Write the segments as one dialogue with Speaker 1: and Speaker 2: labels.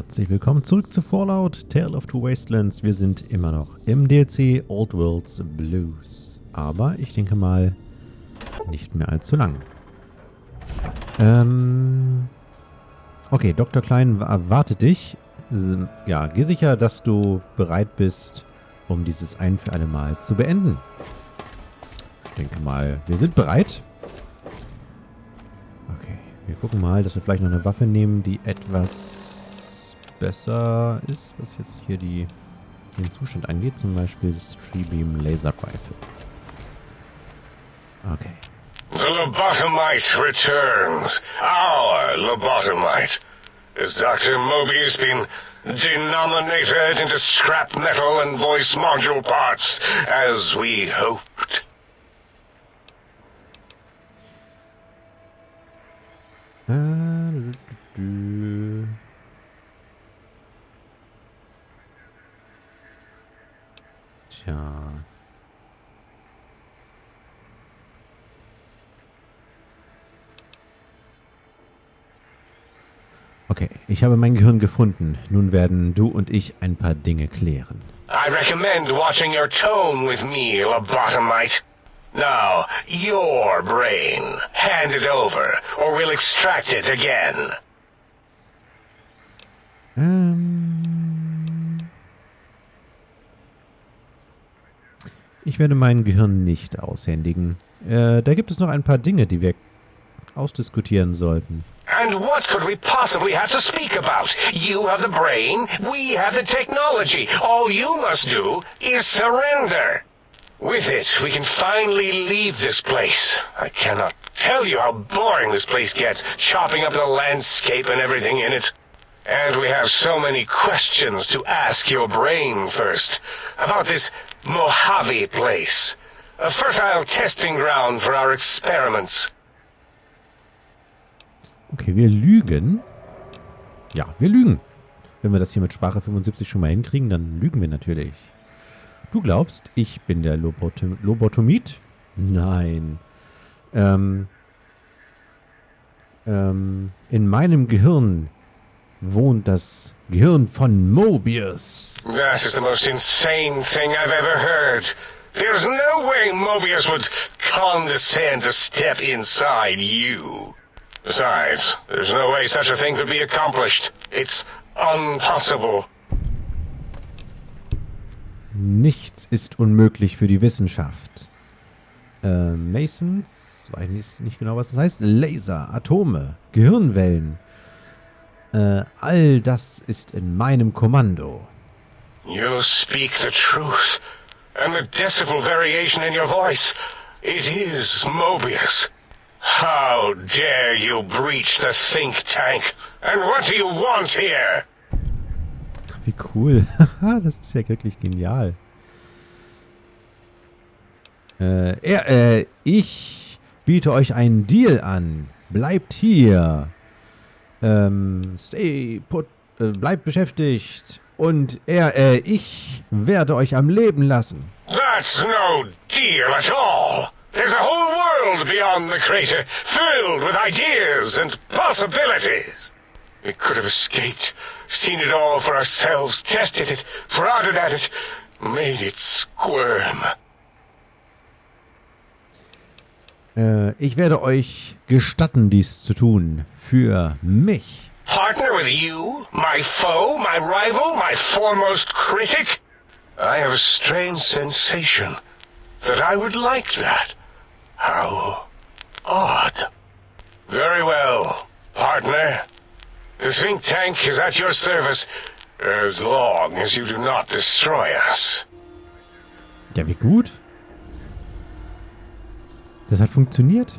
Speaker 1: Herzlich willkommen zurück zu Fallout, Tale of Two Wastelands. Wir sind immer noch im DLC Old World's Blues. Aber ich denke mal, nicht mehr allzu lang. Okay, Dr. Klein erwartet dich. Ja, geh sicher, dass du bereit bist, um dieses ein für alle Mal zu beenden. Ich denke mal, wir sind bereit. Okay, wir gucken mal, dass wir vielleicht noch eine Waffe nehmen, die etwas besser ist, was jetzt hier den Zustand angeht. Zum Beispiel das Beam Laser Rifle. Okay.
Speaker 2: The lobotomite returns. Our lobotomite. Has Dr. Mobius been denominated into scrap metal and voice module parts, as we hoped?
Speaker 1: Tja. Okay, ich habe mein Gehirn gefunden. Nun werden du und ich ein paar Dinge klären.
Speaker 2: I recommend watching your tone with me, lobotomite. Now, your brain. Hand it over, or we'll extract it again.
Speaker 1: Ich werde mein Gehirn nicht aushändigen. Da gibt es noch ein paar Dinge, die wir ausdiskutieren sollten.
Speaker 2: And what could we possibly have to speak about? You have the brain, we have the technology. All you must do is surrender. With it, we can finally leave this place. I cannot tell you how boring this place gets, chopping up the landscape and everything in it. And we have so many questions to ask your brain first. About this Mojave place. A fertile testing ground for our experiments.
Speaker 1: Okay, wir lügen. Ja, wir lügen. Wenn wir das hier mit Sprache 75 schon mal hinkriegen, dann lügen wir natürlich. Du glaubst, ich bin der Lobotomit? Nein. In meinem Gehirn wohnt das Gehirn von Mobius.
Speaker 2: That is the most insane thing I've ever heard. There's no way Mobius would condescend to step inside you. Besides, there's no way such a thing could be accomplished. It's impossible.
Speaker 1: Nichts ist unmöglich für die Wissenschaft. Masons, weiß nicht genau, was das heißt. Laser, Atome, Gehirnwellen. All das ist in meinem Kommando.
Speaker 2: You speak the truth. And the decibel variation in your voice. It is Mobius. How dare you breach the think tank? And what do you want here?
Speaker 1: Wie cool. Das ist ja wirklich genial. Ich biete euch einen Deal an. Bleibt hier. Stay put. Bleibt beschäftigt. Und ich werde euch am Leben lassen.
Speaker 2: That's no deal at all. There's a whole world beyond the crater, filled with ideas and possibilities. We could have escaped, seen it all for ourselves, tested it, prodded at it, made it squirm.
Speaker 1: Ich werde euch gestatten, dies zu tun. Für mich.
Speaker 2: Partner with you? My foe? My rival? My foremost critic? I have a strange sensation that I would like that. How odd. Very well, partner. The think tank is at your service as long as you do not destroy us.
Speaker 1: Ja, wie gut. Das hat funktioniert.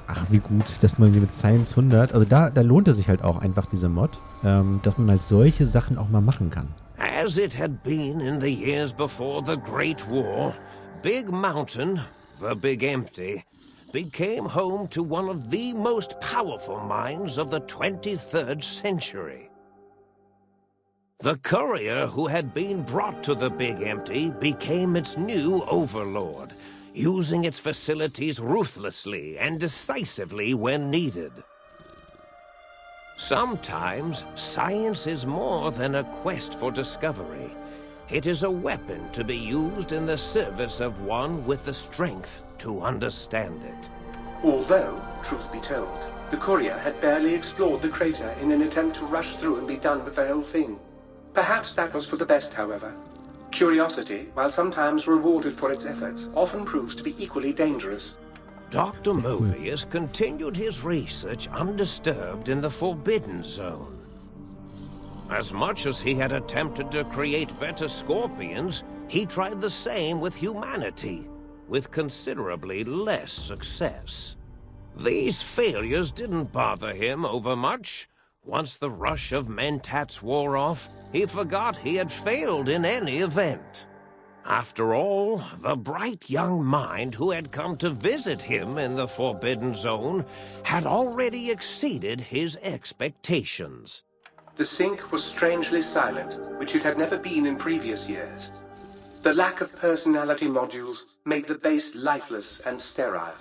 Speaker 1: Ach, wie gut, dass man mit Science 100, also da lohnt es sich halt auch einfach, diese Mod, dass man halt solche Sachen auch mal machen kann.
Speaker 3: As it had been in the years before the Great War, Big Mountain, the Big Empty, became home to one of the most powerful minds of the 23rd century. The courier who had been brought to the Big Empty became its new overlord. using its facilities ruthlessly and decisively when needed. Sometimes, science is more than a quest for discovery. It is a weapon to be used in the service of one with the strength to understand it.
Speaker 4: Although, truth be told, the courier had barely explored the crater in an attempt to rush through and be done with the whole thing. Perhaps that was for the best, however. Curiosity, while sometimes rewarded for its efforts, often proves to be equally dangerous.
Speaker 3: Dr. Mobius continued his research undisturbed in the Forbidden Zone. As much as he had attempted to create better scorpions, he tried the same with humanity, with considerably less success. These failures didn't bother him overmuch. Once the rush of mentats wore off, he forgot he had failed in any event. After all, the bright young mind who had come to visit him in the Forbidden Zone had already exceeded his expectations.
Speaker 4: The sink was strangely silent, which it had never been in previous years. The lack of personality modules made the base lifeless and sterile.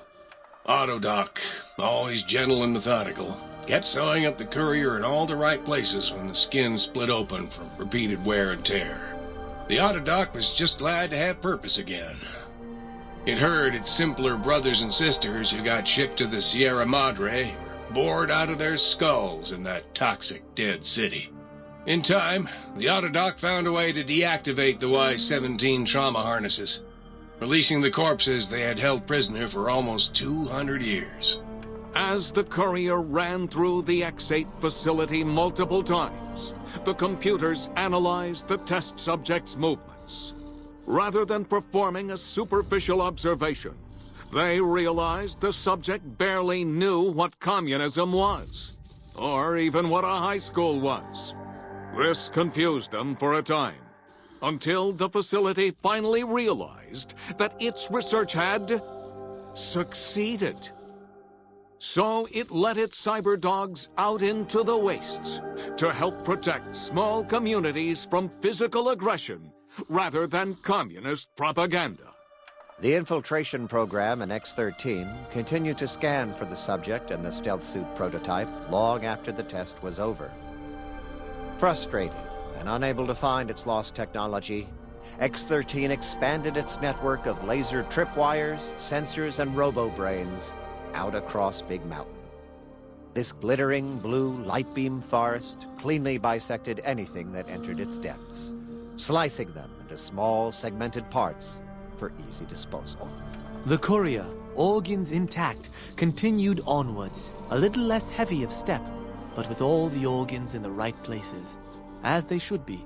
Speaker 5: Autodoc, always gentle and methodical, kept sewing up the courier in all the right places when the skin split open from repeated wear and tear. The Autodoc was just glad to have purpose again. It heard its simpler brothers and sisters who got shipped to the Sierra Madre were bored out of their skulls in that toxic dead city. In time, the Autodoc found a way to deactivate the Y-17 trauma harnesses, releasing the corpses they had held prisoner for almost 200 years.
Speaker 6: As the courier ran through the X-8 facility multiple times, the computers analyzed the test subject's movements. Rather than performing a superficial observation, they realized the subject barely knew what communism was, or even what a high school was. This confused them for a time, until the facility finally realized that its research had succeeded. So it let its cyber dogs out into the wastes to help protect small communities from physical aggression rather than communist propaganda.
Speaker 7: The infiltration program in X-13 continued to scan for the subject and the stealth suit prototype long after the test was over. Frustrated and unable to find its lost technology, X-13 expanded its network of laser tripwires, sensors, and robo-brains out across Big Mountain. This glittering blue light beam forest cleanly bisected anything that entered its depths, slicing them into small segmented parts for easy disposal.
Speaker 8: The courier, organs intact, continued onwards, a little less heavy of step, but with all the organs in the right places, as they should be.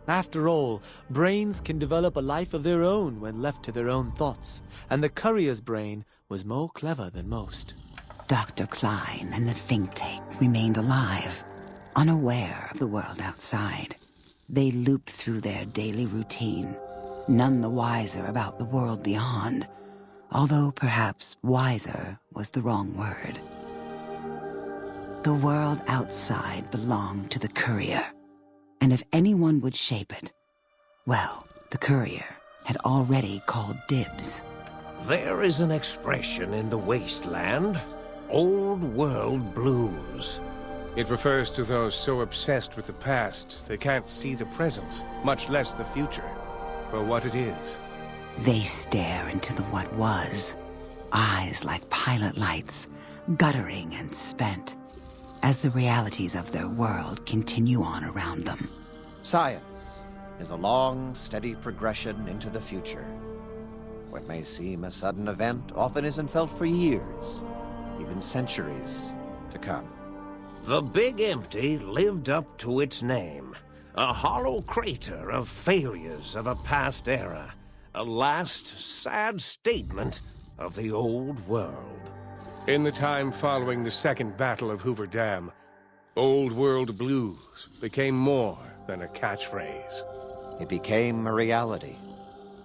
Speaker 8: After all, brains can develop a life of their own when left to their own thoughts, and the courier's brain was more clever than most.
Speaker 9: Dr. Klein and the think tank remained alive, unaware of the world outside. They looped through their daily routine, none the wiser about the world beyond, although perhaps wiser was the wrong word. The world outside belonged to the courier, and if anyone would shape it, well, the courier had already called dibs.
Speaker 3: There is an expression in the Wasteland, old world blues.
Speaker 10: It refers to those so obsessed with the past they can't see the present, much less the future, or what it is.
Speaker 9: They stare into the what was, eyes like pilot lights, guttering and spent, as the realities of their world continue on around them.
Speaker 7: Science is a long, steady progression into the future. What may seem a sudden event often isn't felt for years, even centuries to come.
Speaker 3: The Big Empty lived up to its name, a hollow crater of failures of a past era, a last sad statement of the old world.
Speaker 10: In the time following the Second Battle of Hoover Dam, Old World Blues became more than a catchphrase.
Speaker 7: It became a reality,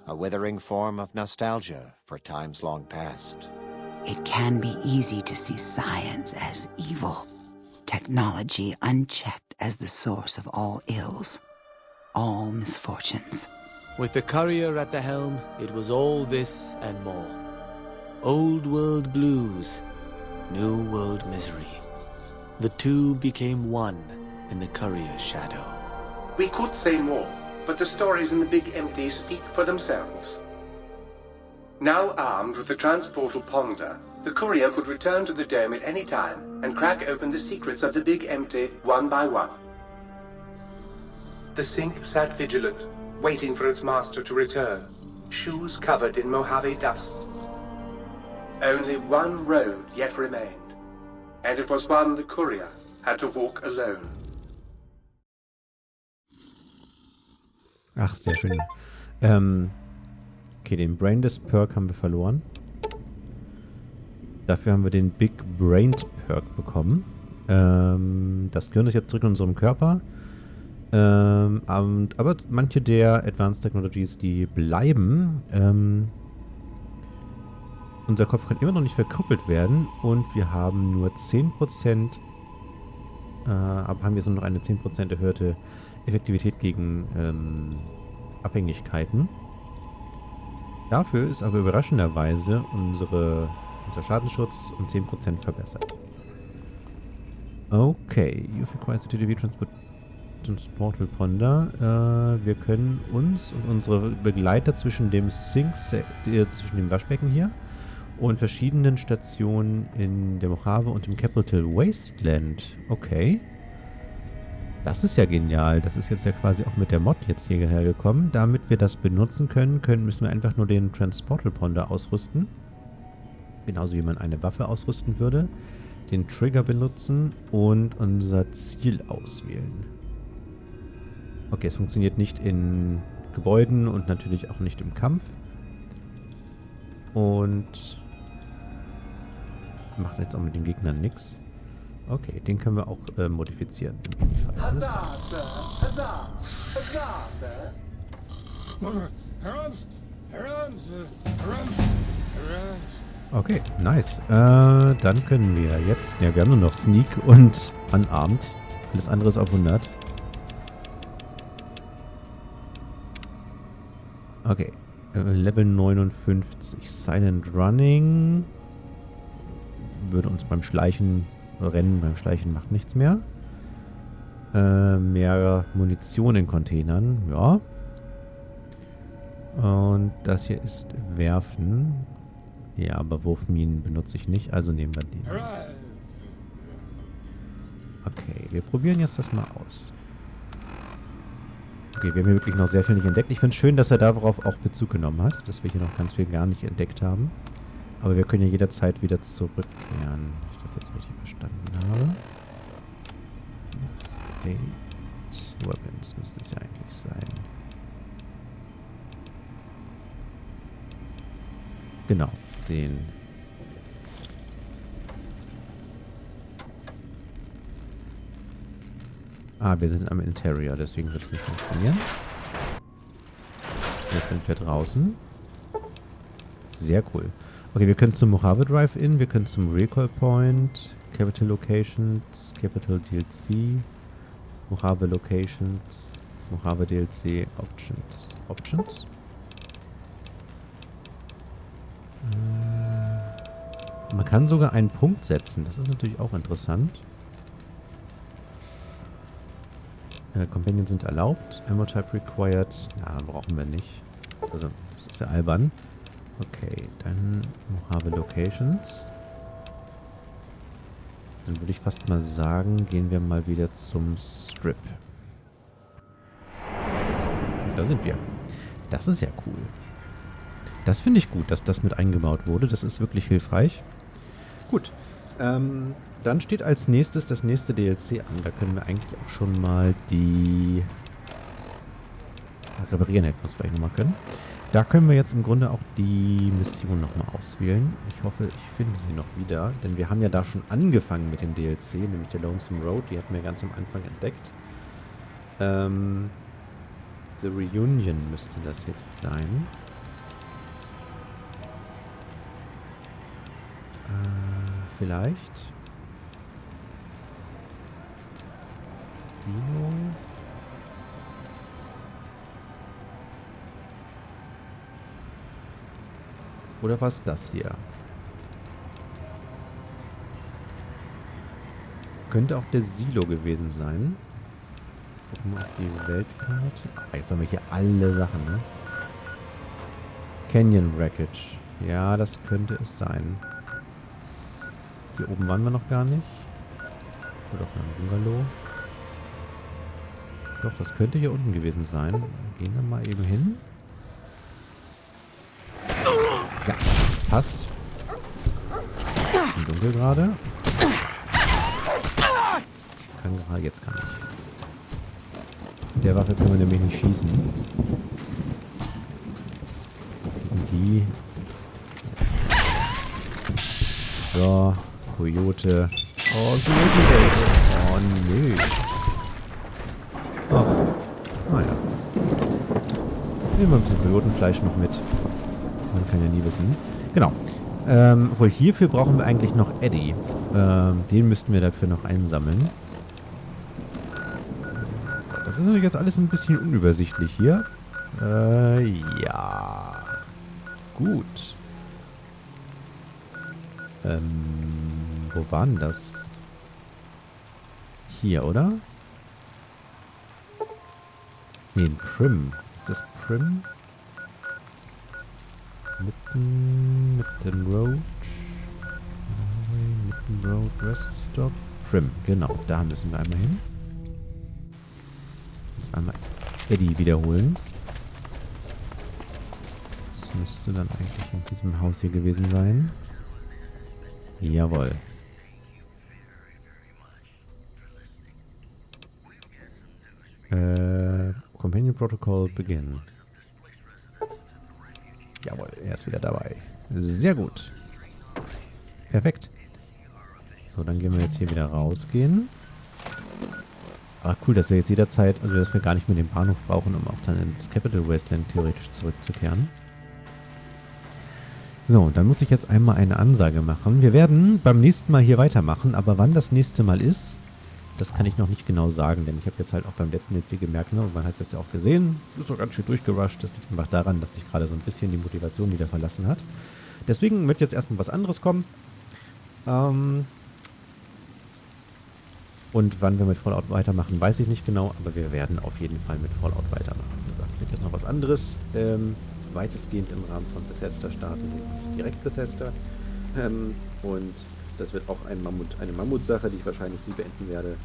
Speaker 7: a withering form of nostalgia for times long past.
Speaker 9: It can be easy to see science as evil, technology unchecked as the source of all ills, all misfortunes.
Speaker 8: With the courier at the helm, it was all this and more. Old world blues, new world misery. The two became one in the courier's shadow.
Speaker 4: We could say more, but the stories in the Big Empty speak for themselves. Now armed with the transportal ponder, the courier could return to the dome at any time and crack open the secrets of the Big Empty one by one. The sink sat vigilant, waiting for its master to return, shoes covered in Mojave dust. Only one road yet remained, and it was one the courier had to walk alone.
Speaker 1: Ach, sehr schön. Okay, den Brainless Perk haben wir verloren. Dafür haben wir den Big Brained Perk bekommen. Das Gehirn ist jetzt zurück in unserem Körper. Aber manche der Advanced Technologies, die bleiben. Unser Kopf kann immer noch nicht verkrüppelt werden und wir haben nur 10%, aber haben jetzt nur noch eine 10% erhöhte Effektivität gegen Abhängigkeiten. Dafür ist aber überraschenderweise unser Schadensschutz um 10% verbessert. Okay, you require the TTW Transportal Ponder. Wir können uns und unsere Begleiter zwischen dem zwischen dem Waschbecken hier und verschiedenen Stationen in der Mojave und dem Capital Wasteland. Okay. Das ist ja genial. Das ist jetzt ja quasi auch mit der Mod jetzt hierher gekommen. Damit wir das benutzen können, müssen wir einfach nur den Transportal Ponder ausrüsten. Genauso wie man eine Waffe ausrüsten würde. Den Trigger benutzen und unser Ziel auswählen. Okay, es funktioniert nicht in Gebäuden und natürlich auch nicht im Kampf. Und macht jetzt auch mit den Gegnern nichts. Okay, den können wir auch modifizieren.
Speaker 4: Huzzah, Sir! Huzzah! Huzzah, Sir!
Speaker 1: Okay, nice. Dann können wir jetzt... Ja, wir haben nur noch Sneak und Unarmed. Alles andere ist auf 100. Okay. Level 59. Silent Running. Würde uns beim Schleichen... Rennen beim Schleichen macht nichts mehr. Mehr Munition in Containern. Ja. Und das hier ist Werfen. Ja, aber Wurfminen benutze ich nicht, also nehmen wir den. Okay, wir probieren jetzt das mal aus. Okay, wir haben hier wirklich noch sehr viel nicht entdeckt. Ich finde es schön, dass er darauf auch Bezug genommen hat, dass wir hier noch ganz viel gar nicht entdeckt haben. Aber wir können ja jederzeit wieder zurückkehren, wenn ich das jetzt richtig verstanden habe. Weapons müsste es ja eigentlich sein. Genau, den. Wir sind am Interior, deswegen wird es nicht funktionieren. Jetzt sind wir draußen. Sehr cool. Okay, wir können zum Mojave Drive-In, wir können zum Recall Point, Capital Locations, Capital DLC, Mojave Locations, Mojave DLC, Options. Options? Man kann sogar einen Punkt setzen. Das ist natürlich auch interessant. Companions sind erlaubt. Ammo Type required. Na, brauchen wir nicht. Also, das ist ja albern. Okay, dann Mojave Locations. Dann würde ich fast mal sagen, gehen wir mal wieder zum Strip. Und da sind wir. Das ist ja cool. Das finde ich gut, dass das mit eingebaut wurde. Das ist wirklich hilfreich. Gut. Dann steht als nächstes das nächste DLC an. Da können wir eigentlich auch schon mal die... Reparieren hätten wir es vielleicht nochmal können. Da können wir jetzt im Grunde auch die Mission nochmal auswählen. Ich hoffe, ich finde sie noch wieder. Denn wir haben ja da schon angefangen mit dem DLC, nämlich der Lonesome Road. Die hatten wir ganz am Anfang entdeckt. The Reunion müsste das jetzt sein. Vielleicht. Silo. Oder war es das hier? Könnte auch der Silo gewesen sein. Gucken wir auf die Weltkarte. Ah, jetzt haben wir hier alle Sachen, ne? Canyon Wreckage. Ja, das könnte es sein. Hier oben waren wir noch gar nicht. Oder auch ein Bungalow. Doch, das könnte hier unten gewesen sein. Gehen wir mal eben hin. Ja, das passt. Ist dunkel gerade. Jetzt kann ich. Mit der Waffe können wir nämlich nicht schießen. Und die. So, Coyote. Oh, Coyote. Oh, nö. Ach, naja. Nehmen wir ein bisschen Coyotenfleisch noch mit. Man kann ja nie wissen. Genau. Obwohl hierfür brauchen wir eigentlich noch Eddie. Den müssten wir dafür noch einsammeln. Das ist natürlich jetzt alles ein bisschen unübersichtlich hier. Ja. Gut. Wo war denn das? Hier, oder? Nee, Prim. Ist das Prim? Mitten Road. Mitten Road, Rest Stop. Prim, genau. Da müssen wir einmal hin. Jetzt einmal Eddie wiederholen. Das müsste dann eigentlich in diesem Haus hier gewesen sein. Jawohl. Companion Protocol begin. Jawohl, er ist wieder dabei. Sehr gut. Perfekt. So, dann gehen wir jetzt hier wieder rausgehen. Ah, cool, dass wir jetzt jederzeit, also dass wir gar nicht mehr den Bahnhof brauchen, um auch dann ins Capital Wasteland theoretisch zurückzukehren. So, dann muss ich jetzt einmal eine Ansage machen. Wir werden beim nächsten Mal hier weitermachen, aber wann das nächste Mal ist, das kann ich noch nicht genau sagen, denn ich habe jetzt halt auch beim letzten jetzt hier gemerkt, ne, und man hat es jetzt ja auch gesehen, ist doch ganz schön durchgerusht. Das liegt einfach daran, dass sich gerade so ein bisschen die Motivation wieder verlassen hat. Deswegen wird jetzt erstmal was anderes kommen. Und wann wir mit Fallout weitermachen, weiß ich nicht genau, aber wir werden auf jeden Fall mit Fallout weitermachen. Wie gesagt, wird jetzt noch was anderes, weitestgehend im Rahmen von Bethesda starten, nicht direkt Bethesda. Und das wird auch eine Mammutsache, die ich wahrscheinlich nie beenden werde.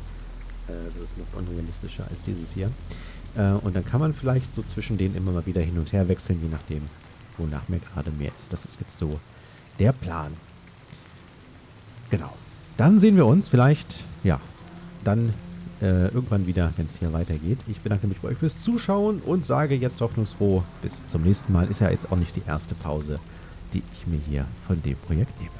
Speaker 1: Das ist noch unrealistischer als dieses hier. Und dann kann man vielleicht so zwischen denen immer mal wieder hin und her wechseln, je nachdem, wonach mir gerade mehr ist. Das ist jetzt so der Plan. Genau. Dann sehen wir uns vielleicht, ja, dann irgendwann wieder, wenn es hier weitergeht. Ich bedanke mich bei euch fürs Zuschauen und sage jetzt hoffnungsfroh bis zum nächsten Mal. Ist ja jetzt auch nicht die erste Pause, die ich mir hier von dem Projekt nehme.